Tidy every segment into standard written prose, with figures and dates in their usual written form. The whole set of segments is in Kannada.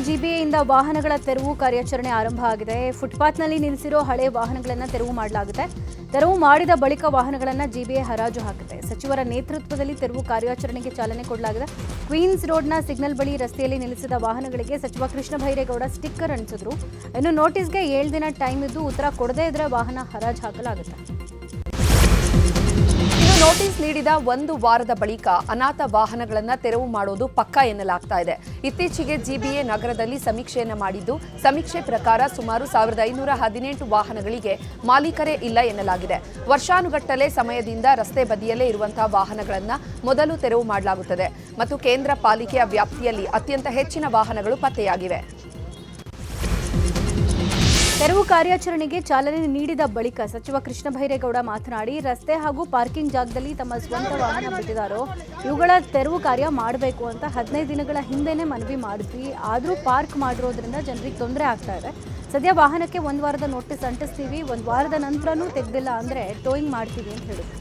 ಜಿಬಿಎಯಿಂದ ವಾಹನಗಳ ತೆರವು ಕಾರ್ಯಾಚರಣೆ ಆರಂಭ ಆಗಿದೆ. ಫುಟ್ಪಾತ್ನಲ್ಲಿ ನಿಲ್ಲಿಸಿರೋ ಹಳೆ ವಾಹನಗಳನ್ನು ತೆರವು ಮಾಡಲಾಗುತ್ತೆ. ತೆರವು ಮಾಡಿದ ಬಳಿಕ ವಾಹನಗಳನ್ನು ಜಿಬಿಎ ಹರಾಜು ಹಾಕುತ್ತೆ. ಸಚಿವರ ನೇತೃತ್ವದಲ್ಲಿ ತೆರವು ಕಾರ್ಯಾಚರಣೆಗೆ ಚಾಲನೆ ಕೊಡಲಾಗಿದೆ. ಕ್ವೀನ್ಸ್ ರೋಡ್ನ ಸಿಗ್ನಲ್ ಬಳಿ ರಸ್ತೆಯಲ್ಲಿ ನಿಲ್ಲಿಸಿದ ವಾಹನಗಳಿಗೆ ಸಚಿವ ಕೃಷ್ಣ ಬೈರೇಗೌಡ ಸ್ಟಿಕ್ಕರ್ ಅಂಟಿಸಿದ್ರು. ಇನ್ನು ನೋಟಿಸ್ಗೆ 7 ದಿನ ಟೈಮ್ ಇದ್ದು ಉತ್ತರ ಕೊಡದೇ ಇದ್ರೆ ವಾಹನ ಹರಾಜು ಹಾಕಲಾಗುತ್ತೆ. ನೋಟಿಸ್ ನೀಡಿದ 1 ವಾರದ ಬಳಿಕ ಅನಾಥ ವಾಹನಗಳನ್ನು ತೆರವು ಮಾಡೋದು ಪಕ್ಕಾ ಎನ್ನಲಾಗ್ತಾ ಇದೆ. ಇತ್ತೀಚೆಗೆ ಜಿಬಿಎ ನಗರದಲ್ಲಿ ಸಮೀಕ್ಷೆಯನ್ನ ಮಾಡಿದ್ದು, ಸಮೀಕ್ಷೆ ಪ್ರಕಾರ ಸುಮಾರು 1518 ವಾಹನಗಳಿಗೆ ಮಾಲೀಕರೇ ಇಲ್ಲ ಎನ್ನಲಾಗಿದೆ. ವರ್ಷಾನುಗಟ್ಟಲೆ ಸಮಯದಿಂದ ರಸ್ತೆ ಬದಿಯಲ್ಲೇ ಇರುವಂತಹ ವಾಹನಗಳನ್ನು ಮೊದಲು ತೆರವು ಮಾಡಲಾಗುತ್ತದೆ ಮತ್ತು ಕೇಂದ್ರ ಪಾಲಿಕೆಯ ವ್ಯಾಪ್ತಿಯಲ್ಲಿ ಅತ್ಯಂತ ಹೆಚ್ಚಿನ ವಾಹನಗಳು ಪತ್ತೆಯಾಗಿವೆ. ತೆರವು ಕಾರ್ಯಾಚರಣೆಗೆ ಚಾಲನೆ ನೀಡಿದ ಬಳಿಕ ಸಚಿವ ಕೃಷ್ಣ ಬೈರೇಗೌಡ ಮಾತನಾಡಿ, ರಸ್ತೆ ಹಾಗೂ ಪಾರ್ಕಿಂಗ್ ಜಾಗದಲ್ಲಿ ತಮ್ಮ ಸ್ವಂತ ವಾಹನ ಬಿಟ್ಟಿದ್ದಾರೋ ಇವುಗಳ ತೆರವು ಕಾರ್ಯ ಮಾಡಬೇಕು ಅಂತ 15 ದಿನಗಳ ಹಿಂದೆನೇ ಮನವಿ ಮಾಡಿದ್ವಿ. ಆದರೂ ಪಾರ್ಕ್ ಮಾಡಿರೋದ್ರಿಂದ ಜನರಿಗೆ ತೊಂದರೆ ಆಗ್ತಾ ಇದೆ. ಸದ್ಯ ವಾಹನಕ್ಕೆ 1 ವಾರದ ನೋಟಿಸ್ ಅಂಟಿಸ್ತೀವಿ. 1 ವಾರದ ನಂತರನೂ ತೆಗೆದಿಲ್ಲ ಅಂದರೆ ಟೋಯಿಂಗ್ ಮಾಡ್ತೀವಿ ಅಂತ ಹೇಳಿದ್ರು.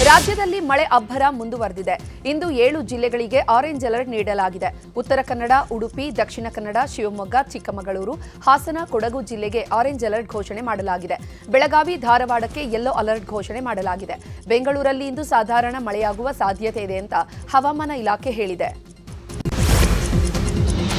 ರಾಜ್ಯದಲ್ಲಿ ಮಳೆ ಅಬ್ಬರ ಮುಂದುವರೆದಿದೆ. ಇಂದು 7 ಜಿಲ್ಲೆಗಳಿಗೆ ಆರೆಂಜ್ ಅಲರ್ಟ್ ನೀಡಲಾಗಿದೆ. ಉತ್ತರ ಕನ್ನಡ, ಉಡುಪಿ, ದಕ್ಷಿಣ ಕನ್ನಡ, ಶಿವಮೊಗ್ಗ, ಚಿಕ್ಕಮಗಳೂರು, ಹಾಸನ, ಕೊಡಗು ಜಿಲ್ಲೆಗೆ ಆರೆಂಜ್ ಅಲರ್ಟ್ ಘೋಷಣೆ ಮಾಡಲಾಗಿದೆ. ಬೆಳಗಾವಿ, ಧಾರವಾಡಕ್ಕೆ ಯೆಲ್ಲೋ ಅಲರ್ಟ್ ಘೋಷಣೆ ಮಾಡಲಾಗಿದೆ. ಬೆಂಗಳೂರಲ್ಲಿ ಇಂದು ಸಾಧಾರಣ ಮಳೆಯಾಗುವ ಸಾಧ್ಯತೆ ಇದೆ ಅಂತ ಹವಾಮಾನ ಇಲಾಖೆ ಹೇಳಿದೆ.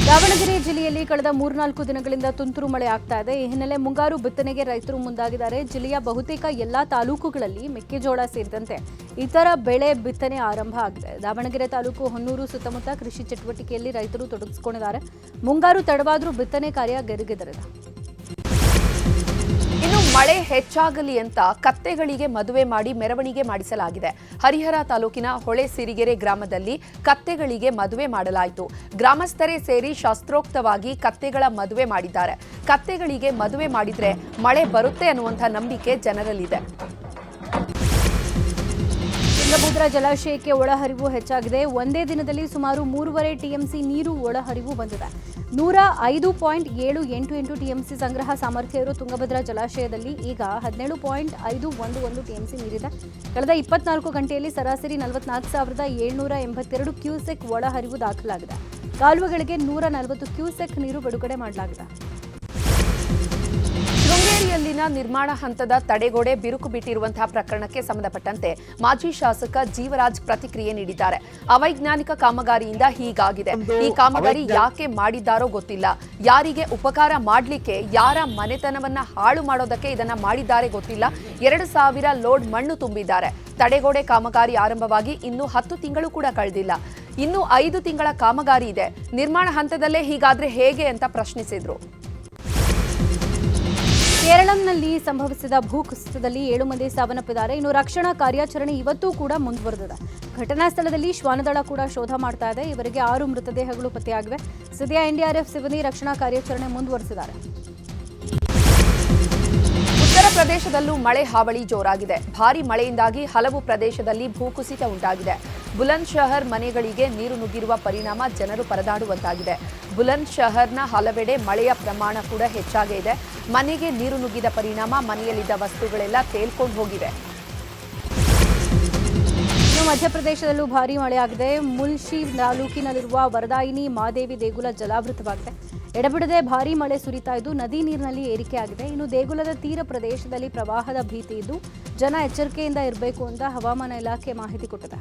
ದಾವಣಗೆರೆ ಜಿಲ್ಲೆಯಲ್ಲಿ ಕಳೆದ 3-4 ದಿನಗಳಿಂದ ತುಂತುರು ಮಳೆ ಆಗ್ತಾ ಇದೆ. ಈ ಹಿನ್ನೆಲೆ ಮುಂಗಾರು ಬಿತ್ತನೆಗೆ ರೈತರು ಮುಂದಾಗಿದ್ದಾರೆ. ಜಿಲ್ಲೆಯ ಬಹುತೇಕ ಎಲ್ಲಾ ತಾಲೂಕುಗಳಲ್ಲಿ ಮೆಕ್ಕೆಜೋಳ ಸೇರಿದಂತೆ ಇತರ ಬೆಳೆ ಬಿತ್ತನೆ ಆರಂಭ ಆಗಿದೆ. ದಾವಣಗೆರೆ ತಾಲೂಕು ಹೊನ್ನೂರು ಸುತ್ತಮುತ್ತ ಕೃಷಿ ಚಟುವಟಿಕೆಯಲ್ಲಿ ರೈತರು ತೊಡಗಿಸಿಕೊಂಡಿದ್ದಾರೆ. ಮುಂಗಾರು ತಡವಾದರೂ ಬಿತ್ತನೆ ಕಾರ್ಯ ಗರಿಗೆದರಿದೆ. ಇನ್ನು ಮಳೆ ಹೆಚ್ಚಾಗಲಿ ಅಂತ ಕತ್ತೆಗಳಿಗೆ ಮದುವೆ ಮಾಡಿ ಮೆರವಣಿಗೆ ಮಾಡಿಸಲಾಗಿದೆ. ಹರಿಹರ ತಾಲೂಕಿನ ಹೊಳೆಸಿರಿಗೆರೆ ಗ್ರಾಮದಲ್ಲಿ ಕತ್ತೆಗಳಿಗೆ ಮದುವೆ ಮಾಡಲಾಯಿತು. ಗ್ರಾಮಸ್ಥರೇ ಸೇರಿ ಶಾಸ್ತ್ರೋಕ್ತವಾಗಿ ಕತ್ತೆಗಳ ಮದುವೆ ಮಾಡಿದ್ದಾರೆ. ಕತ್ತೆಗಳಿಗೆ ಮದುವೆ ಮಾಡಿದ್ರೆ ಮಳೆ ಬರುತ್ತೆ ಅನ್ನುವಂಥ ನಂಬಿಕೆ ಜನರಲ್ಲಿದೆ. ತುಂಗಭದ್ರಾ ಜಲಾಶಯಕ್ಕೆ ಒಳಹರಿವು ಹೆಚ್ಚಾಗಿದೆ. ಒಂದೇ ದಿನದಲ್ಲಿ ಸುಮಾರು 3.5 ಟಿಎಂಸಿ ನೀರು ಒಳಹರಿವು ಬಂದಿದೆ. 105.788 ಟಿಎಂಸಿ ಸಂಗ್ರಹ ಸಾಮರ್ಥ್ಯ ಇರುವ ತುಂಗಭದ್ರಾ ಜಲಾಶಯದಲ್ಲಿ ಈಗ 17.511 ಟಿಎಂಸಿ ನೀರಿದೆ. ಕಳೆದ 24 ಗಂಟೆಯಲ್ಲಿ ಸರಾಸರಿ 44,782 ಕ್ಯೂಸೆಕ್ ಒಳಹರಿವು ದಾಖಲಾಗಿದೆ. ಕಾಲುವೆಗಳಿಗೆ 140 ಕ್ಯೂಸೆಕ್ ನೀರು ಬಿಡುಗಡೆ ಮಾಡಲಾಗಿದೆ. ಶೃಂಗೇರಿಯಲ್ಲಿನ ನಿರ್ಮಾಣ ಹಂತದ ತಡೆಗೋಡೆ ಬಿರುಕು ಬಿಟ್ಟಿರುವಂತಹ ಪ್ರಕರಣಕ್ಕೆ ಸಂಬಂಧಪಟ್ಟಂತೆ ಮಾಜಿ ಶಾಸಕ ಜೀವರಾಜ್ ಪ್ರತಿಕ್ರಿಯೆ ನೀಡಿದ್ದಾರೆ. ಅವೈಜ್ಞಾನಿಕ ಕಾಮಗಾರಿಯಿಂದ ಹೀಗಾಗಿದೆ. ಈ ಕಾಮಗಾರಿ ಯಾಕೆ ಮಾಡಿದ್ದಾರೋ ಗೊತ್ತಿಲ್ಲ. ಯಾರಿಗೆ ಉಪಕಾರ ಮಾಡಲಿಕ್ಕೆ, ಯಾರ ಮನೆತನವನ್ನ ಹಾಳು ಮಾಡೋದಕ್ಕೆ ಇದನ್ನ ಮಾಡಿದ್ದಾರೆ ಗೊತ್ತಿಲ್ಲ. 2,000 ಲೋಡ್ ಮಣ್ಣು ತುಂಬಿದ್ದಾರೆ. ತಡೆಗೋಡೆ ಕಾಮಗಾರಿ ಆರಂಭವಾಗಿ ಇನ್ನೂ 10 ತಿಂಗಳು ಕೂಡ ಕಳೆದಿಲ್ಲ. ಇನ್ನೂ 5 ತಿಂಗಳ ಕಾಮಗಾರಿ ಇದೆ. ನಿರ್ಮಾಣ ಹಂತದಲ್ಲೇ ಹೀಗಾದ್ರೆ ಹೇಗೆ ಅಂತ ಪ್ರಶ್ನಿಸಿದ್ರು. ಕೇರಳಂನಲ್ಲಿ ಸಂಭವಿಸಿದ ಭೂಕುಸಿತದಲ್ಲಿ 7 ಮಂದಿ ಸಾವನ್ನಪ್ಪಿದ್ದಾರೆ. ಇನ್ನು ರಕ್ಷಣಾ ಕಾರ್ಯಾಚರಣೆ ಇವತ್ತೂ ಕೂಡ ಮುಂದುವರೆದಿದೆ. ಘಟನಾ ಸ್ಥಳದಲ್ಲಿ ಶ್ವಾನದಳ ಕೂಡ ಶೋಧ ಮಾಡ್ತಾ ಇದೆ. ಇವರಿಗೆ 6 ಮೃತದೇಹಗಳು ಪತ್ತೆಯಾಗಿವೆ. ಸದ್ಯ ಎನ್ಡಿಆರ್ಎಫ್ ಸಿಬ್ಬಂದಿ ರಕ್ಷಣಾ ಕಾರ್ಯಾಚರಣೆ ಮುಂದುವರೆಸಿದ್ದಾರೆ. ಉತ್ತರ ಪ್ರದೇಶದಲ್ಲೂ ಮಳೆ ಹಾವಳಿ ಜೋರಾಗಿದೆ. ಭಾರೀ ಮಳೆಯಿಂದಾಗಿ ಹಲವು ಪ್ರದೇಶದಲ್ಲಿ ಭೂಕುಸಿತ ಉಂಟಾಗಿದೆ. ಬುಲಂದ್ ಶಹರ್ ಮನೆಗಳಿಗೆ ನೀರು ನುಗ್ಗಿರುವ ಪರಿಣಾಮ ಜನರು ಪರದಾಡುವಂತಾಗಿದೆ. ಬುಲಂದ್ ಶಹರ್ನ ಹಲವೆಡೆ ಮಳೆಯ ಪ್ರಮಾಣ ಕೂಡ ಹೆಚ್ಚಾಗೇ ಇದೆ. ಮನೆಗೆ ನೀರು ನುಗ್ಗಿದ ಪರಿಣಾಮ ಮನೆಯಲ್ಲಿದ್ದ ವಸ್ತುಗಳೆಲ್ಲ ತೇಲ್ಕೊಂಡು ಹೋಗಿವೆ. ಮಧ್ಯಪ್ರದೇಶದಲ್ಲೂ ಭಾರೀ ಮಳೆಯಾಗಿದೆ. ಮುಲ್ಶಿ ತಾಲೂಕಿನಲ್ಲಿರುವ ವರದಾಯಿನಿ ಮಾದೇವಿ ದೇಗುಲ ಜಲಾವೃತವಾಗಿದೆ. ಎಡಬಿಡದೆ ಭಾರೀ ಮಳೆ ಸುರಿತಾ ಇದ್ದು ನದಿ ನೀರಿನಲ್ಲಿ ಏರಿಕೆಯಾಗಿದೆ. ಇನ್ನು ದೇಗುಲದ ತೀರ ಪ್ರದೇಶದಲ್ಲಿ ಪ್ರವಾಹದ ಭೀತಿ ಇದ್ದು ಜನ ಎಚ್ಚರಿಕೆಯಿಂದ ಇರಬೇಕು ಅಂತ ಹವಾಮಾನ ಇಲಾಖೆ ಮಾಹಿತಿ ಕೊಟ್ಟಿದೆ.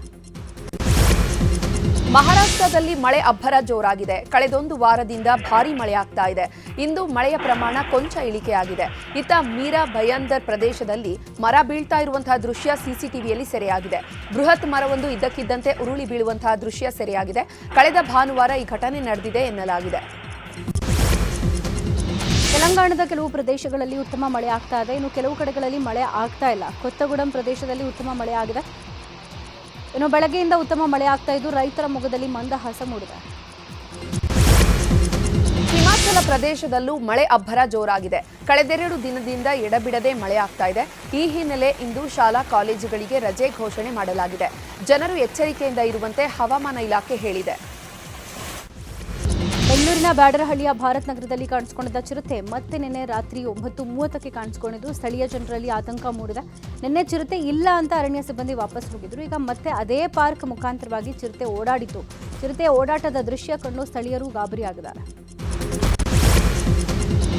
ಮಹಾರಾಷ್ಟ್ರದಲ್ಲಿ ಮಳೆ ಅಬ್ಬರ ಜೋರಾಗಿದೆ. ಕಳೆದೊಂದು ವಾರದಿಂದ ಭಾರೀ ಮಳೆ ಆಗ್ತಾ ಇದೆ. ಇಂದು ಮಳೆಯ ಪ್ರಮಾಣ ಕೊಂಚ ಇಳಿಕೆಯಾಗಿದೆ. ಇತ್ತ ಮೀರಾ ಭಯಂದರ್ ಪ್ರದೇಶದಲ್ಲಿ ಮರ ಬೀಳ್ತಾ ಇರುವಂತಹ ದೃಶ್ಯ ಸಿಸಿಟಿವಿಯಲ್ಲಿ ಸೆರೆಯಾಗಿದೆ. ಬೃಹತ್ ಮರವೊಂದು ಇದ್ದಕ್ಕಿದ್ದಂತೆ ಉರುಳಿ ಬೀಳುವಂತಹ ದೃಶ್ಯ ಸೆರೆಯಾಗಿದೆ. ಕಳೆದ ಭಾನುವಾರ ಈ ಘಟನೆ ನಡೆದಿದೆ ಎನ್ನಲಾಗಿದೆ. ತೆಲಂಗಾಣದ ಕೆಲವು ಪ್ರದೇಶಗಳಲ್ಲಿ ಉತ್ತಮ ಮಳೆ ಆಗ್ತಾ ಇದೆ. ಇನ್ನು ಕೆಲವು ಕಡೆಗಳಲ್ಲಿ ಮಳೆ ಆಗ್ತಾ ಇಲ್ಲ. ಕೊತ್ತಗುಡಂ ಪ್ರದೇಶದಲ್ಲಿ ಉತ್ತಮ ಮಳೆ ಆಗಿದೆ. ಇನ್ನು ಬೆಳಗ್ಗೆಯಿಂದ ಉತ್ತಮ ಮಳೆ ಆಗ್ತಾ ಇದ್ದು ರೈತರ ಮೊಗದಲ್ಲಿ ಮಂದಹಾಸ ಮೂಡಿದೆ. ಹಿಮಾಚಲ ಪ್ರದೇಶದಲ್ಲೂ ಮಳೆ ಅಬ್ಬರ ಜೋರಾಗಿದೆ. ಕಳೆದೆರಡು ದಿನದಿಂದ ಎಡಬಿಡದೆ ಮಳೆ ಆಗ್ತಾ ಇದೆ. ಈ ಹಿನ್ನೆಲೆ ಇಂದು ಶಾಲಾ ಕಾಲೇಜುಗಳಿಗೆ ರಜೆ ಘೋಷಣೆ ಮಾಡಲಾಗಿದೆ. ಜನರು ಎಚ್ಚರಿಕೆಯಿಂದ ಇರುವಂತೆ ಹವಾಮಾನ ಇಲಾಖೆ ಹೇಳಿದೆ. ಬೆಂಗಳೂರಿನ ಬ್ಯಾಡರಹಳ್ಳಿಯ ಭಾರತ್ ನಗರದಲ್ಲಿ ಕಾಣಿಸಿಕೊಂಡಿದ್ದ ಚಿರತೆ ಮತ್ತೆ ನಿನ್ನೆ ರಾತ್ರಿ 9:30ಕ್ಕೆ ಕಾಣಿಸಿಕೊಂಡಿದ್ದು ಸ್ಥಳೀಯ ಜನರಲ್ಲಿ ಆತಂಕ ಮೂಡಿದೆ. ನಿನ್ನೆ ಚಿರತೆ ಇಲ್ಲ ಅಂತ ಅರಣ್ಯ ಸಿಬ್ಬಂದಿ ವಾಪಸ್ ಹೋಗಿದ್ರು. ಈಗ ಮತ್ತೆ ಅದೇ ಪಾರ್ಕ್ ಮುಖಾಂತರವಾಗಿ ಚಿರತೆ ಓಡಾಡಿತು. ಚಿರತೆ ಓಡಾಟದ ದೃಶ್ಯ ಕಂಡು ಸ್ಥಳೀಯರು ಗಾಬರಿಯಾಗಿದ್ದಾರೆ.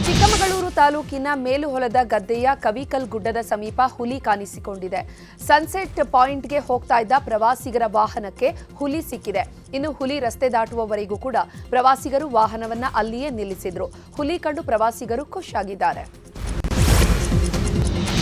ಚಿಕ್ಕಮಗಳೂರು ತಾಲೂಕಿನ ಮೇಲುಹೊಲದ ಗದ್ದೆಯ ಕವಿಕಲ್ ಗುಡ್ಡದ ಸಮೀಪ ಹುಲಿ ಕಾಣಿಸಿಕೊಂಡಿದೆ. ಸನ್ಸೆಟ್ ಪಾಯಿಂಟ್ಗೆ ಹೋಗ್ತಾ ಇದ್ದ ಪ್ರವಾಸಿಗರ ವಾಹನಕ್ಕೆ ಹುಲಿ ಸಿಕ್ಕಿದೆ. ಇನ್ನು ಹುಲಿ ರಸ್ತೆ ದಾಟುವವರೆಗೂ ಕೂಡ ಪ್ರವಾಸಿಗರು ವಾಹನವನ್ನ ಅಲ್ಲಿಯೇ ನಿಲ್ಲಿಸಿದ್ರು. ಹುಲಿ ಕಂಡು ಪ್ರವಾಸಿಗರು ಖುಷಿಯಾಗಿದ್ದಾರೆ.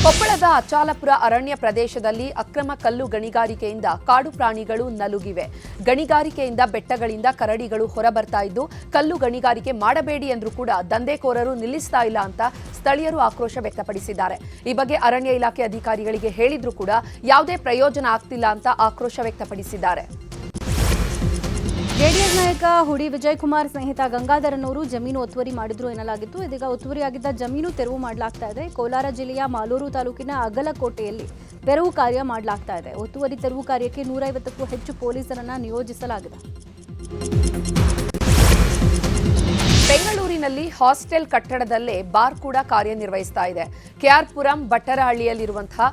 ಕೊಪ್ಪಳದ ಅಚಾಲಪುರ ಅರಣ್ಯ ಪ್ರದೇಶದಲ್ಲಿ ಅಕ್ರಮ ಕಲ್ಲು ಗಣಿಗಾರಿಕೆಯಿಂದ ಕಾಡು ಪ್ರಾಣಿಗಳು ನಲುಗಿವೆ. ಗಣಿಗಾರಿಕೆಯಿಂದ ಬೆಟ್ಟಗಳಿಂದ ಕರಡಿಗಳು ಹೊರಬರ್ತಾ ಇದ್ದು ಕಲ್ಲು ಗಣಿಗಾರಿಕೆ ಮಾಡಬೇಡಿ ಎಂದ್ರೂ ಕೂಡ ದಂಧೆಕೋರರು ನಿಲ್ಲಿಸ್ತಾ ಇಲ್ಲ ಅಂತ ಸ್ಥಳೀಯರು ಆಕ್ರೋಶ ವ್ಯಕ್ತಪಡಿಸಿದ್ದಾರೆ. ಈ ಬಗ್ಗೆ ಅರಣ್ಯ ಇಲಾಖೆ ಅಧಿಕಾರಿಗಳಿಗೆ ಹೇಳಿದ್ರೂ ಕೂಡ ಯಾವುದೇ ಪ್ರಯೋಜನ ಆಗ್ತಿಲ್ಲ ಅಂತ ಆಕ್ರೋಶ ವ್ಯಕ್ತಪಡಿಸಿದ್ದಾರೆ. ಜೆಡಿಎಸ್ ನಾಯಕ ಹುಡಿ ವಿಜಯಕುಮಾರ್ ಸ್ನೇಹಿತ ಗಂಗಾಧರನವರು ಜಮೀನು ಒತ್ತುವರಿ ಮಾಡಿದ್ರು ಎನ್ನಲಾಗಿತ್ತು. ಇದೀಗ ಒತ್ತುವರಿಯಾಗಿದ್ದ ಜಮೀನು ತೆರವು ಮಾಡಲಾಗ್ತಾ ಇದೆ. ಕೋಲಾರ ಜಿಲ್ಲೆಯ ಮಾಲೂರು ತಾಲೂಕಿನ ಅಗಲಕೋಟೆಯಲ್ಲಿ ತೆರವು ಕಾರ್ಯ ಮಾಡಲಾಗ್ತಾ ಇದೆ. ಒತ್ತುವರಿ ತೆರವು ಕಾರ್ಯಕ್ಕೆ 150ಕ್ಕೂ ಹೆಚ್ಚು ಪೊಲೀಸರನ್ನ ನಿಯೋಜಿಸಲಾಗಿದೆ. ಬೆಂಗಳೂರಿನಲ್ಲಿ ಹಾಸ್ಟೆಲ್ ಕಟ್ಟಡದಲ್ಲೇ ಬಾರ್ ಕೂಡ ಕಾರ್ಯನಿರ್ವಹಿಸ್ತಾ ಇದೆ. ಕೆಆರ್ಪುರಂ ಬಟ್ಟರಹಳ್ಳಿಯಲ್ಲಿರುವಂತಹ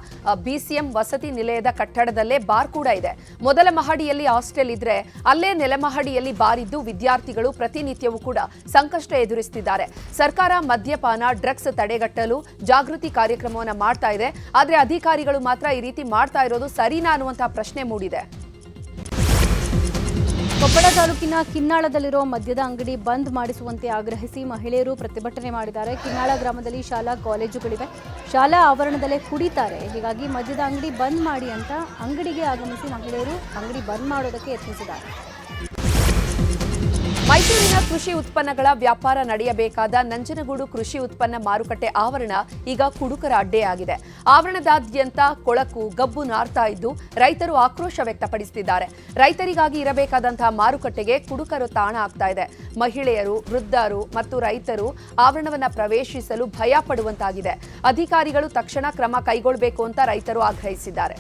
ಬಿಸಿಎಂ ವಸತಿ ನಿಲಯದ ಕಟ್ಟಡದಲ್ಲೇ ಬಾರ್ ಕೂಡ ಇದೆ. ಮೊದಲ ಮಹಡಿಯಲ್ಲಿ ಹಾಸ್ಟೆಲ್ ಇದ್ರೆ ಅಲ್ಲೇ ನೆಲಮಹಡಿಯಲ್ಲಿ ಬಾರ್ ಇದ್ದು ವಿದ್ಯಾರ್ಥಿಗಳು ಪ್ರತಿನಿತ್ಯವೂ ಕೂಡ ಸಂಕಷ್ಟ ಎದುರಿಸುತ್ತಿದ್ದಾರೆ. ಸರ್ಕಾರ ಮದ್ಯಪಾನ ಡ್ರಗ್ಸ್ ತಡೆಗಟ್ಟಲು ಜಾಗೃತಿ ಕಾರ್ಯಕ್ರಮವನ್ನು ಮಾಡ್ತಾ ಇದೆ. ಆದ್ರೆ ಅಧಿಕಾರಿಗಳು ಮಾತ್ರ ಈ ರೀತಿ ಮಾಡ್ತಾ ಇರೋದು ಸರಿನಾ ಅನ್ನುವಂತಹ ಪ್ರಶ್ನೆ ಮೂಡಿದೆ. ಕೊಪ್ಪಳ ತಾಲೂಕಿನ ಕಿನ್ನಾಳದಲ್ಲಿರೋ ಮದ್ಯದ ಅಂಗಡಿ ಬಂದ್ ಮಾಡಿಸುವಂತೆ ಆಗ್ರಹಿಸಿ ಮಹಿಳೆಯರು ಪ್ರತಿಭಟನೆ ಮಾಡಿದ್ದಾರೆ. ಕಿನ್ನಾಳ ಗ್ರಾಮದಲ್ಲಿ ಶಾಲಾ ಕಾಲೇಜುಗಳಿವೆ. ಶಾಲಾ ಆವರಣದಲ್ಲೇ ಕುಡಿತಾರೆ. ಹೀಗಾಗಿ ಮದ್ಯದ ಅಂಗಡಿ ಬಂದ್ ಮಾಡಿ ಅಂತ ಅಂಗಡಿಗೆ ಆಗಮಿಸಿ ಮಹಿಳೆಯರು ಅಂಗಡಿ ಬಂದ್ ಮಾಡೋದಕ್ಕೆ ಯತ್ನಿಸಿದ್ದಾರೆ. ಮೈಸೂರಿನ ಕೃಷಿ ಉತ್ಪನ್ನಗಳ ವ್ಯಾಪಾರ ನಡೆಯಬೇಕಾದ ನಂಜನಗೂಡು ಕೃಷಿ ಉತ್ಪನ್ನ ಮಾರುಕಟ್ಟೆ ಆವರಣ ಈಗ ಕುಡುಕರ ಅಡ್ಡೆಯಾಗಿದೆ. ಆವರಣದಾದ್ಯಂತ ಕೊಳಕು ಗಬ್ಬು ನಾರ್ತಾ ಇದ್ದು ರೈತರು ಆಕ್ರೋಶ ವ್ಯಕ್ತಪಡಿಸುತ್ತಿದ್ದಾರೆ. ರೈತರಿಗಾಗಿ ಇರಬೇಕಾದಂತಹ ಮಾರುಕಟ್ಟೆಗೆ ಕುಡುಕರು ತಾಣ ಆಗ್ತಾ ಇದೆ. ಮಹಿಳೆಯರು, ವೃದ್ಧರು ಮತ್ತು ರೈತರು ಆವರಣವನ್ನ ಪ್ರವೇಶಿಸಲು ಭಯ ಪಡುವಂತಾಗಿದೆ. ಅಧಿಕಾರಿಗಳು ತಕ್ಷಣ ಕ್ರಮ ಕೈಗೊಳ್ಳಬೇಕು ಅಂತ ರೈತರು ಆಗ್ರಹಿಸಿದ್ದಾರೆ.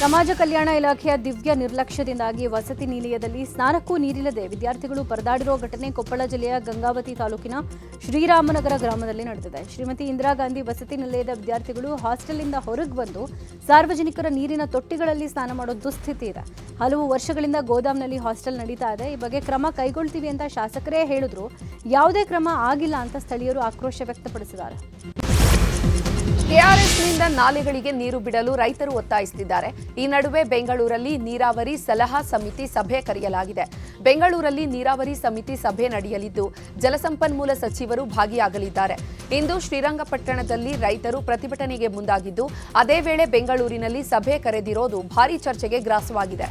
ಸಮಾಜ ಕಲ್ಯಾಣ ಇಲಾಖೆಯ ದಿವ್ಯ ನಿರ್ಲಕ್ಷ್ಯದಿಂದಾಗಿ ವಸತಿ ನಿಲಯದಲ್ಲಿ ಸ್ನಾನಕ್ಕೂ ನೀರಿಲ್ಲದೆ ವಿದ್ಯಾರ್ಥಿಗಳು ಪರದಾಡಿರೋ ಘಟನೆ ಕೊಪ್ಪಳ ಜಿಲ್ಲೆಯ ಗಂಗಾವತಿ ತಾಲೂಕಿನ ಶ್ರೀರಾಮನಗರ ಗ್ರಾಮದಲ್ಲಿ ನಡೆದಿದೆ. ಶ್ರೀಮತಿ ಇಂದಿರಾ ಗಾಂಧಿ ವಸತಿ ನಿಲಯದ ವಿದ್ಯಾರ್ಥಿಗಳು ಹಾಸ್ಟೆಲ್ನಿಂದ ಹೊರಗೆ ಬಂದು ಸಾರ್ವಜನಿಕರ ನೀರಿನ ತೊಟ್ಟಿಗಳಲ್ಲಿ ಸ್ನಾನ ಮಾಡೋ ದುಸ್ಥಿತಿ ಇದೆ. ಹಲವು ವರ್ಷಗಳಿಂದ ಗೋದಾಂನಲ್ಲಿ ಹಾಸ್ಟೆಲ್ ನಡೀತಾ ಇದೆ. ಈ ಬಗ್ಗೆ ಕ್ರಮ ಕೈಗೊಳ್ತೀವಿ ಅಂತ ಶಾಸಕರೇ ಹೇಳಿದ್ರು ಯಾವುದೇ ಕ್ರಮ ಆಗಿಲ್ಲ ಅಂತ ಸ್ಥಳೀಯರು ಆಕ್ರೋಶ ವ್ಯಕ್ತಪಡಿಸಿದ್ದಾರೆ. ಕೆಆರ್ಎಸ್ನಿಂದ ನಾಲೆಗಳಿಗೆ ನೀರು ಬಿಡಲು ರೈತರು ಒತ್ತಾಯಿಸುತ್ತಿದ್ದಾರೆ. ಈ ನಡುವೆ ಬೆಂಗಳೂರಲ್ಲಿ ನೀರಾವರಿ ಸಲಹಾ ಸಮಿತಿ ಸಭೆ ಕರೆಯಲಾಗಿದೆ. ಬೆಂಗಳೂರಲ್ಲಿ ನೀರಾವರಿ ಸಮಿತಿ ಸಭೆ ನಡೆಯಲಿದ್ದು ಜಲಸಂಪನ್ಮೂಲ ಸಚಿವರು ಭಾಗಿಯಾಗಲಿದ್ದಾರೆ. ಇಂದು ಶ್ರೀರಂಗಪಟ್ಟಣದಲ್ಲಿ ರೈತರು ಪ್ರತಿಭಟನೆಗೆ ಮುಂದಾಗಿದ್ದು ಅದೇ ವೇಳೆ ಬೆಂಗಳೂರಿನಲ್ಲಿ ಸಭೆ ಕರೆದಿರೋದು ಭಾರೀ ಚರ್ಚೆಗೆ ಗ್ರಾಸವಾಗಿದೆ.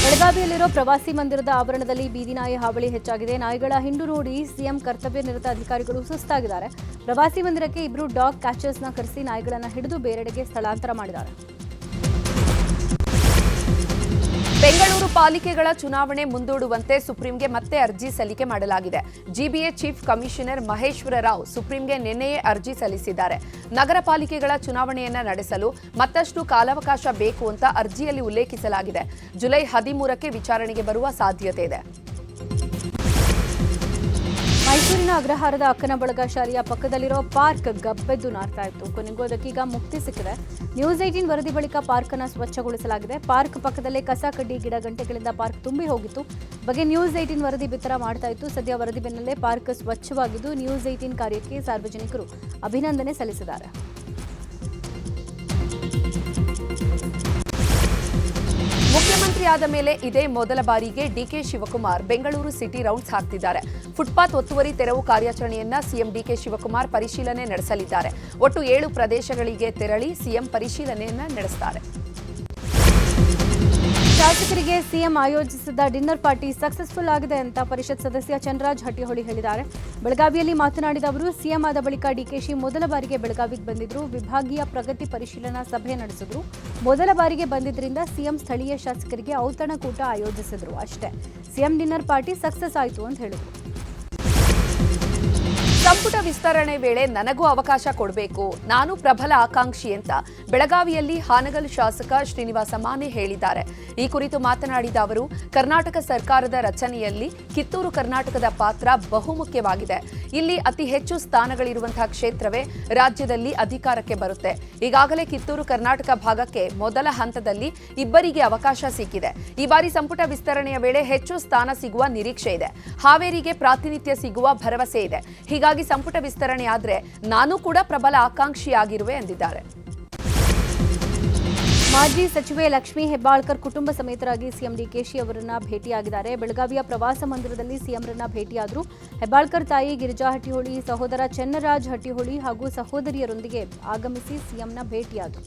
ಬೆಳಗಾವಿಯಲ್ಲಿರೋ ಪ್ರವಾಸಿ ಮಂದಿರದ ಆವರಣದಲ್ಲಿ ಬೀದಿ ನಾಯಿ ಹಾವಳಿ ಹೆಚ್ಚಾಗಿದೆ. ನಾಯಿಗಳ ಹಿಂಡು ನೋಡಿ ಸಿಎಂ ಕರ್ತವ್ಯ ನಿರತ ಅಧಿಕಾರಿಗಳು ಸುಸ್ತಾಗಿದ್ದಾರೆ. ಪ್ರವಾಸಿ ಮಂದಿರಕ್ಕೆ 2 ಡಾಗ್ ಕ್ಯಾಚರ್ಸ್ನ ಕರೆಸಿ ನಾಯಿಗಳನ್ನು ಹಿಡಿದು ಬೇರೆಡೆಗೆ ಸ್ಥಳಾಂತರ ಮಾಡಿದ್ದಾರೆ. ಬೆಂಗಳೂರು ಪಾಲಿಕೆಗಳ ಚುನಾವಣೆ ಮುಂದೂಡುವಂತೆ ಸುಪ್ರೀಂಗೆ ಮತ್ತೆ ಅರ್ಜಿ ಸಲ್ಲಿಕೆ ಮಾಡಲಾಗಿದೆ. GBA chief commissioner Maheshwara Rao ಸುಪ್ರೀಂಗೆ ನಿನ್ನೆಯೇ ಅರ್ಜಿ ಸಲ್ಲಿಸಿದ್ದಾರೆ. ನಗರ ಪಾಲಿಕೆಗಳ ಚುನಾವಣೆಯನ್ನ ನಡೆಸಲು ಮತ್ತಷ್ಟು ಕಾಲಾವಕಾಶ ಬೇಕು ಅಂತ ಅರ್ಜಿಯಲ್ಲಿ ಉಲ್ಲೇಖಿಸಲಾಗಿದೆ. ಜುಲೈ 13ಕ್ಕೆ ವಿಚಾರಣೆಗೆ ಬರುವ ಸಾಧ್ಯತೆ ಇದೆ. ಮೈಸೂರಿನ ಅಗ್ರಹಾರದ ಅಕ್ಕನಬಳಗ ಶಾಲೆಯ ಪಕ್ಕದಲ್ಲಿರೋ ಪಾರ್ಕ್ ಗಬ್ಬೆದ್ದು ನಾರ್ತಾ ಇತ್ತು. ಕೊನೆಗೂ ಅದಕ್ಕೀಗ ಮುಕ್ತಿ ಸಿಕ್ಕಿದೆ. ನ್ಯೂಸ್ 18 ವರದಿ ಬಳಿಕ ಪಾರ್ಕ್ ಅನ್ನು ಸ್ವಚ್ಛಗೊಳಿಸಲಾಗಿದೆ. ಪಾರ್ಕ್ ಪಕ್ಕದಲ್ಲೇ ಕಸ ಕಡ್ಡಿ ಗಿಡ ಗಂಟೆಗಳಿಂದ ಪಾರ್ಕ್ ತುಂಬಿ ಹೋಗಿತ್ತು. ಬಗ್ಗೆ ನ್ಯೂಸ್ 18 ವರದಿ ಬಿತ್ತರ ಮಾಡ್ತಾ ಇತ್ತು. ಸದ್ಯ ವರದಿ ಬೆನ್ನಲ್ಲೇ ಪಾರ್ಕ್ ಸ್ವಚ್ಛವಾಗಿದ್ದು ನ್ಯೂಸ್ 18 ಕಾರ್ಯಕ್ಕೆ ಸಾರ್ವಜನಿಕರು ಅಭಿನಂದನೆ ಸಲ್ಲಿಸಿದ್ದಾರೆ. ಮುಖ್ಯಮಂತ್ರಿ ಆದ ಮೇಲೆ ಇದೇ ಮೊದಲ ಬಾರಿಗೆ ಡಿಕೆ ಶಿವಕುಮಾರ್ ಬೆಂಗಳೂರು ಸಿಟಿ ರೌಂಡ್ಸ್ ಹಾಕ್ತಿದ್ದಾರೆ. ಫುಟ್ಪಾತ್ ಒತ್ತುವರಿ ತೆರವು ಕಾರ್ಯಾಚರಣೆಯನ್ನ ಸಿಎಂ ಡಿಕೆ ಶಿವಕುಮಾರ್ ಪರಿಶೀಲನೆ ನಡೆಸಲಿದ್ದಾರೆ. ಒಟ್ಟು 7 ಪ್ರದೇಶಗಳಿಗೆ ತೆರಳಿ ಸಿಎಂ ಪರಿಶೀಲನೆಯನ್ನ ನಡೆಸುತ್ತಾರೆ. ಶಾಸಕರಿಗೆ ಸಿಎಂ ಆಯೋಜಿಸಿದ ಡಿನ್ನರ್ ಪಾರ್ಟಿ ಸಕ್ಸಸ್ಫುಲ್ ಆಗಿದೆ ಅಂತ ಪರಿಷತ್ ಸದಸ್ಯ ಚಂದ್ರರಾಜ್ ಹಟ್ಟಿಹೊಳಿ ಹೇಳಿದ್ದಾರೆ. ಬೆಳಗಾವಿಯಲ್ಲಿ ಮಾತನಾಡಿದ ಅವರು ಸಿಎಂ ಆದ ಬಳಿಕ ಡಿಕೆಶಿ ಮೊದಲ ಬಾರಿಗೆ ಬೆಳಗಾವಿಗೆ ಬಂದಿದ್ರು. ವಿಭಾಗೀಯ ಪ್ರಗತಿ ಪರಿಶೀಲನಾ ಸಭೆ ನಡೆಸಿದ್ರು. ಮೊದಲ ಬಾರಿಗೆ ಬಂದಿದ್ದರಿಂದ ಸಿಎಂ ಸ್ಥಳೀಯ ಶಾಸಕರಿಗೆ ಔತಣಕೂಟ ಆಯೋಜಿಸಿದ್ರು ಅಷ್ಟೇ. ಸಿಎಂ ಡಿನ್ನರ್ ಪಾರ್ಟಿ ಸಕ್ಸಸ್ ಆಯಿತು ಅಂತ ಹೇಳಿದ್ರು. ಸಂಪುಟ ವಿಸ್ತರಣೆ ವೇಳೆ ನನಗೂ ಅವಕಾಶ ಕೊಡಬೇಕು, ನಾನು ಪ್ರಬಲ ಆಕಾಂಕ್ಷಿ ಅಂತ ಬೆಳಗಾವಿಯಲ್ಲಿ ಹಾನಗಲ್ ಶಾಸಕ ಶ್ರೀನಿವಾಸ ಮಾನೆ ಹೇಳಿದ್ದಾರೆ. ಈ ಕುರಿತು ಮಾತನಾಡಿದ ಅವರು, ಕರ್ನಾಟಕ ಸರ್ಕಾರದ ರಚನೆಯಲ್ಲಿ ಕಿತ್ತೂರು ಕರ್ನಾಟಕದ ಪಾತ್ರ ಬಹುಮುಖ್ಯವಾಗಿದೆ. ಇಲ್ಲಿ ಅತಿ ಹೆಚ್ಚು ಸ್ಥಾನಗಳಿರುವಂತಹ ಕ್ಷೇತ್ರವೇ ರಾಜ್ಯದಲ್ಲಿ ಅಧಿಕಾರಕ್ಕೆ ಬರುತ್ತೆ. ಈಗಾಗಲೇ ಕಿತ್ತೂರು ಕರ್ನಾಟಕ ಭಾಗಕ್ಕೆ ಮೊದಲ ಹಂತದಲ್ಲಿ ಇಬ್ಬರಿಗೆ ಅವಕಾಶ ಸಿಕ್ಕಿದೆ. ಈ ಬಾರಿ ಸಂಪುಟ ವಿಸ್ತರಣೆಯ ವೇಳೆ ಹೆಚ್ಚು ಸ್ಥಾನ ಸಿಗುವ ನಿರೀಕ್ಷೆ ಇದೆ. ಹಾವೇರಿಗೆ ಪ್ರಾತಿನಿಧ್ಯ ಸಿಗುವ ಭರವಸೆ ಇದೆ. ಹೀಗಾಗಿ ಸಂಪುಟ ವಿಸ್ತರಣೆ ಆದರೆ ನಾನು ಕೂಡ ಪ್ರಬಲ ಆಕಾಂಕ್ಷಿಯಾಗಿರುವೆ ಎಂದಿದ್ದಾರೆ. ಮಾಜಿ ಸಚಿವೆ ಲಕ್ಷ್ಮೀ ಹೆಬ್ಬಾಳ್ಕರ್ ಕುಟುಂಬ ಸಮೇತರಾಗಿ ಸಿಎಂ ಡಿಕೆಶಿ ಅವರನ್ನ ಭೇಟಿಯಾಗಿದ್ದಾರೆ. ಬೆಳಗಾವಿಯ ಪ್ರವಾಸ ಮಂದಿರದಲ್ಲಿ ಸಿಎಂರನ್ನ ಭೇಟಿಯಾದರು. ಹೆಬ್ಬಾಳ್ಕರ್ ತಾಯಿ ಗಿರಿಜಾ ಹಟ್ಟಿಹೊಳಿ, ಸಹೋದರ ಚೆನ್ನರಾಜ್ ಹಟ್ಟಿಹೊಳಿ ಹಾಗೂ ಸಹೋದರಿಯರೊಂದಿಗೆ ಆಗಮಿಸಿ ಸಿಎಂನ ಭೇಟಿಯಾದರು.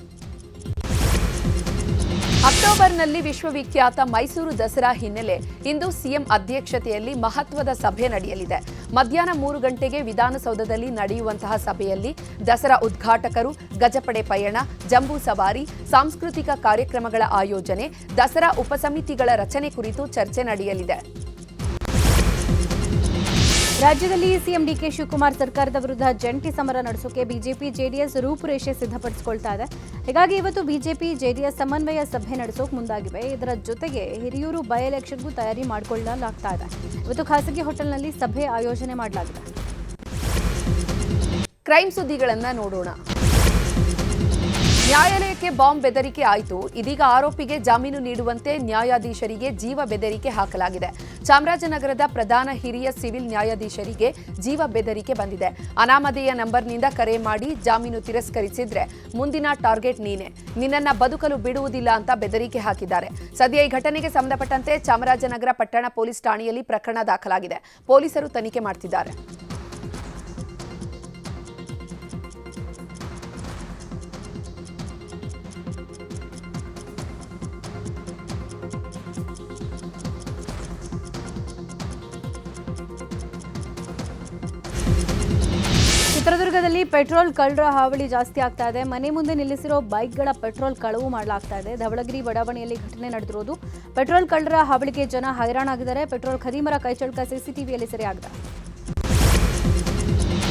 ಅಕ್ಟೋಬರ್ನಲ್ಲಿ ವಿಶ್ವವಿಖ್ಯಾತ ಮೈಸೂರು ದಸರಾ ಹಿನ್ನೆಲೆ ಇಂದು ಸಿಎಂ ಅಧ್ಯಕ್ಷತೆಯಲ್ಲಿ ಮಹತ್ವದ ಸಭೆ ನಡೆಯಲಿದೆ. ಮಧ್ಯಾಹ್ನ 3 ಗಂಟೆಗೆ ವಿಧಾನಸೌಧದಲ್ಲಿ ನಡೆಯುವಂತಹ ಸಭೆಯಲ್ಲಿ ದಸರಾ ಉದ್ಘಾಟಕರು, ಗಜಪಡೆ ಪಯಣ, ಜಂಬೂ ಸವಾರಿ, ಸಾಂಸ್ಕೃತಿಕ ಕಾರ್ಯಕ್ರಮಗಳ ಆಯೋಜನೆ, ದಸರಾ ಉಪಸಮಿತಿಗಳ ರಚನೆ ಕುರಿತು ಚರ್ಚೆ ನಡೆಯಲಿದೆ. ರಾಜ್ಯದಲ್ಲಿ ಸಿಎಂ ಡಿಕೆ ಶಿವಕುಮಾರ್ ಸರ್ಕಾರದ ವಿರುದ್ಧ ಜಂಟಿ ಸಮರ ನಡೆಸೋಕೆ ಬಿಜೆಪಿ ಜೆಡಿಎಸ್ ರೂಪುರೇಷೆ ಸಿದ್ಧಪಡಿಸಿಕೊಳ್ತಾ ಇದೆ. ಹೀಗಾಗಿ ಇವತ್ತು ಬಿಜೆಪಿ ಜೆಡಿಎಸ್ ಸಮನ್ವಯ ಸಭೆ ನಡೆಸೋಕೆ ಮುಂದಾಗಿವೆ. ಇದರ ಜೊತೆಗೆ ಹಿರಿಯೂರು ಬೈ ಎಲೆಕ್ಷನ್ಗೂ ತಯಾರಿ ಮಾಡಿಕೊಳ್ಳಲಾಗ್ತಾ ಇದೆ. ಇವತ್ತು ಖಾಸಗಿ ಹೋಟೆಲ್ನಲ್ಲಿ ಸಭೆ ಆಯೋಜನೆ ಮಾಡಲಾಗಿದೆ. ಕ್ರೈಮ್ ಸುದ್ದಿಗಳನ್ನ ನೋಡೋಣ. ನ್ಯಾಯಾಲಯಕ್ಕೆ ಬಾಂಬ್ ಬೆದರಿಕೆ ಆಯಿತು. ಇದೀಗ ಆರೋಪಿಗೆ ಜಾಮೀನು ನೀಡುವಂತೆ ನ್ಯಾಯಾಧೀಶರಿಗೆ ಜೀವ ಬೆದರಿಕೆ ಹಾಕಲಾಗಿದೆ. ಚಾಮರಾಜನಗರದ ಪ್ರಧಾನ ಹಿರಿಯ ಸಿವಿಲ್ ನ್ಯಾಯಾಧೀಶರಿಗೆ ಜೀವ ಬೆದರಿಕೆ ಬಂದಿದೆ. ಅನಾಮಧೇಯ ನಂಬರ್ನಿಂದ ಕರೆ ಮಾಡಿ ಜಾಮೀನು ತಿರಸ್ಕರಿಸಿದ್ರೆ ಮುಂದಿನ ಟಾರ್ಗೆಟ್ ನೀನೆ, ನಿನ್ನನ್ನ ಬದುಕಲು ಬಿಡುವುದಿಲ್ಲ ಅಂತ ಬೆದರಿಕೆ ಹಾಕಿದ್ದಾರೆ. ಸದ್ಯ ಈ ಘಟನೆಗೆ ಸಂಬಂಧಪಟ್ಟಂತೆ ಚಾಮರಾಜನಗರ ಪಟ್ಟಣ ಪೊಲೀಸ್ ಠಾಣೆಯಲ್ಲಿ ಪ್ರಕರಣ ದಾಖಲಾಗಿದೆ. ಪೊಲೀಸರು ತನಿಖೆ ಮಾಡ್ತಿದ್ದಾರೆ. ಚಿತ್ರದುರ್ಗದಲ್ಲಿ ಪೆಟ್ರೋಲ್ ಕಳ್ಳರ ಹಾವಳಿ ಜಾಸ್ತಿ ಆಗ್ತಾ ಇದೆ. ಮನೆ ಮುಂದೆ ನಿಲ್ಲಿಸಿರೋ ಬೈಕ್ಗಳ ಪೆಟ್ರೋಲ್ ಕಳವು ಮಾಡಲಾಗ್ತಾ ಇದೆ. ಧವಳಗಿರಿ ಬಡಾವಣೆಯಲ್ಲಿ ಘಟನೆ ನಡೆದಿರೋದು. ಪೆಟ್ರೋಲ್ ಕಳ್ಳರ ಹಾವಳಿಗೆ ಜನ ಹೈರಾಣಾಗಿದ್ದಾರೆ. ಪೆಟ್ರೋಲ್ ಖದೀಮರ ಕೈಚಳಕ ಸಿಸಿಟಿವಿಯಲ್ಲಿ ಸೆರೆಯಾಗಿದೆ.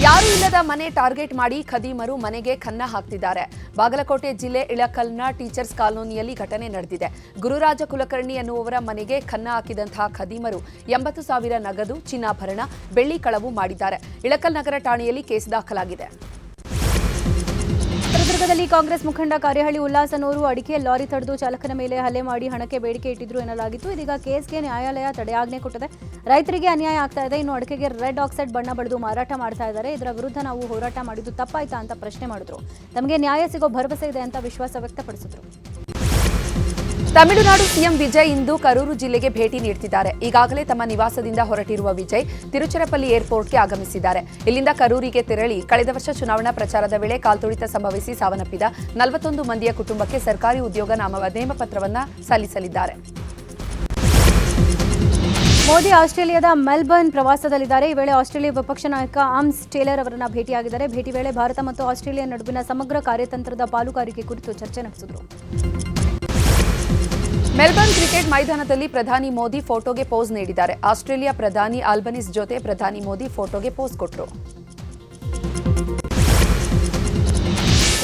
ಯಾರೂ ಇಲ್ಲದ ಮನೆ ಟಾರ್ಗೆಟ್ ಮಾಡಿ ಖದೀಮರು ಮನೆಗೆ ಕನ್ನ ಹಾಕ್ತಿದ್ದಾರೆ. ಬಾಗಲಕೋಟೆ ಜಿಲ್ಲೆ ಇಳಕಲ್ನ ಟೀಚರ್ಸ್ ಕಾಲೋನಿಯಲ್ಲಿ ಘಟನೆ ನಡೆದಿದೆ. ಗುರುರಾಜ ಕುಲಕರ್ಣಿ ಎನ್ನುವವರ ಮನೆಗೆ ಕನ್ನ ಹಾಕಿದಂತಹ ಖದೀಮರು 80,000 ನಗದು, ಚಿನ್ನಾಭರಣ, ಬೆಳ್ಳಿ ಕಳವು ಮಾಡಿದ್ದಾರೆ. ಇಳಕಲ್ ನಗರ ಠಾಣೆಯಲ್ಲಿ ಕೇಸ್ ದಾಖಲಾಗಿದೆ. ಚಿತ್ರದುರ್ಗದಲ್ಲಿ ಕಾಂಗ್ರೆಸ್ ಮುಖಂಡ ಕಾರ್ಯಹಳ್ಳಿ ಉಲ್ಲಾಸನವರು ಅಡಿಕೆ ಲಾರಿ ತಡೆದು ಚಾಲಕನ ಮೇಲೆ ಹಲ್ಲೆ ಮಾಡಿ ಹಣಕ್ಕೆ ಬೇಡಿಕೆ ಇಟ್ಟಿದ್ರು ಎನ್ನಲಾಗಿತ್ತು. ಇದೀಗ ಕೇಸ್ಗೆ ನ್ಯಾಯಾಲಯ ತಡೆಯಾಜ್ಞೆ ಕೊಟ್ಟಿದೆ. ರೈತರಿಗೆ ಅನ್ಯಾಯ ಆಗ್ತಾ ಇದೆ. ಇನ್ನು ಅಡಿಕೆಗೆ ರೆಡ್ ಆಕ್ಸೈಡ್ ಬಣ್ಣ ಬಳಿದು ಮಾರಾಟ ಮಾಡ್ತಾ ಇದ್ದಾರೆ. ಇದರ ವಿರುದ್ಧ ನಾವು ಹೋರಾಟ ಮಾಡಿದ್ದು ತಪ್ಪಾಯ್ತಾ ಅಂತ ಪ್ರಶ್ನೆ ಮಾಡಿದ್ರು. ತಮಗೆ ನ್ಯಾಯ ಸಿಗೋ ಭರವಸೆ ಇದೆ ಅಂತ ವಿಶ್ವಾಸ ವ್ಯಕ್ತಪಡಿಸಿದ್ರು. ತಮಿಳುನಾಡು ಸಿಎಂ ವಿಜಯ್ ಇಂದು ಕರೂರು ಜಿಲ್ಲೆಗೆ ಭೇಟಿ ನೀಡುತ್ತಿದ್ದಾರೆ. ಈಗಾಗಲೇ ತಮ್ಮ ನಿವಾಸದಿಂದ ಹೊರಟಿರುವ ವಿಜಯ್ ತಿರುಚಿರಪಲ್ಲಿ ಏರ್ಪೋರ್ಟ್ಗೆ ಆಗಮಿಸಿದ್ದಾರೆ. ಇಲ್ಲಿಂದ ಕರೂರಿಗೆ ತೆರಳಿ ಕಳೆದ ವರ್ಷ ಚುನಾವಣಾ ಪ್ರಚಾರದ ವೇಳೆ ಕಾಲ್ತುಳಿತ ಸಂಭವಿಸಿ ಸಾವನ್ನಪ್ಪಿದ 41 ಮಂದಿಯ ಕುಟುಂಬಕ್ಕೆ ಸರ್ಕಾರಿ ಉದ್ಯೋಗ ನೇಮಪತ್ರವನ್ನು ಸಲ್ಲಿಸಲಿದ್ದಾರೆ. ಮೋದಿ ಆಸ್ಟ್ರೇಲಿಯಾದ ಮೆಲ್ಬರ್ನ್ ಪ್ರವಾಸದಲ್ಲಿದ್ದಾರೆ. ಈ ವೇಳೆ ಆಸ್ಟ್ರೇಲಿಯಾ ವಿಪಕ್ಷ ನಾಯಕ ಆಮ್ಸ್ ಟೇಲರ್ ಅವರನ್ನ ಭೇಟಿಯಾಗಿದ್ದಾರೆ. ಭೇಟಿ ವೇಳೆ ಭಾರತ ಮತ್ತು ಆಸ್ಟ್ರೇಲಿಯಾ ನಡುವಿನ ಸಮಗ್ರ ಕಾರ್ಯತಂತ್ರದ ಪಾಲುಗಾರಿಕೆ ಕುರಿತು ಚರ್ಚೆ ನಡೆಸಿದರು. ಮೆಲ್ಬರ್ನ್ ಕ್ರಿಕೆಟ್ ಮೈದಾನದಲ್ಲಿ ಪ್ರಧಾನಿ ಮೋದಿ ಫೋಟೋಗೆ ಪೋಸ್ ನೀಡಿದ್ದಾರೆ. ಆಸ್ಟ್ರೇಲಿಯಾ ಪ್ರಧಾನಿ ಆಲ್ಬನೀಸ್ ಜೊತೆ ಪ್ರಧಾನಿ ಮೋದಿ ಫೋಟೋಗೆ ಪೋಸ್ ಕೊಟ್ಟರು.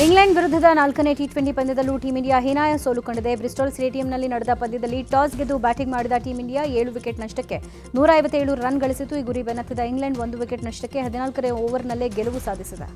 ಇಂಗ್ಲೆಂಡ್ ವಿರುದ್ಧದ 4ನೇ ಟಿ20 ಪಂದ್ಯದಲ್ಲೂ ಟೀಂ ಇಂಡಿಯಾ ಹೀನಾಯ ಸೋಲು ಕಂಡಿದೆ. ಬ್ರಿಸ್ಟೋಲ್ ಸ್ಟೇಡಿಯಂನಲ್ಲಿ ನಡೆದ ಪಂದ್ಯದಲ್ಲಿ ಟಾಸ್ ಗೆದ್ದು ಬ್ಯಾಟಿಂಗ್ ಮಾಡಿದ ಟೀಂ ಇಂಡಿಯಾ 7 ವಿಕೆಟ್ ನಷ್ಟಕ್ಕೆ 157 ರನ್ ಗಳಿಸಿತು. ಈ ಗುರಿ ಬೆನ್ನತ್ತಿದ ಇಂಗ್ಲೆಂಡ್ 1 ವಿಕೆಟ್ ನಷ್ಟಕ್ಕೆ 14ನೇ ಓವರ್ನಲ್ಲೇ ಗೆಲುವು ಸಾಧಿಸಿದೆ.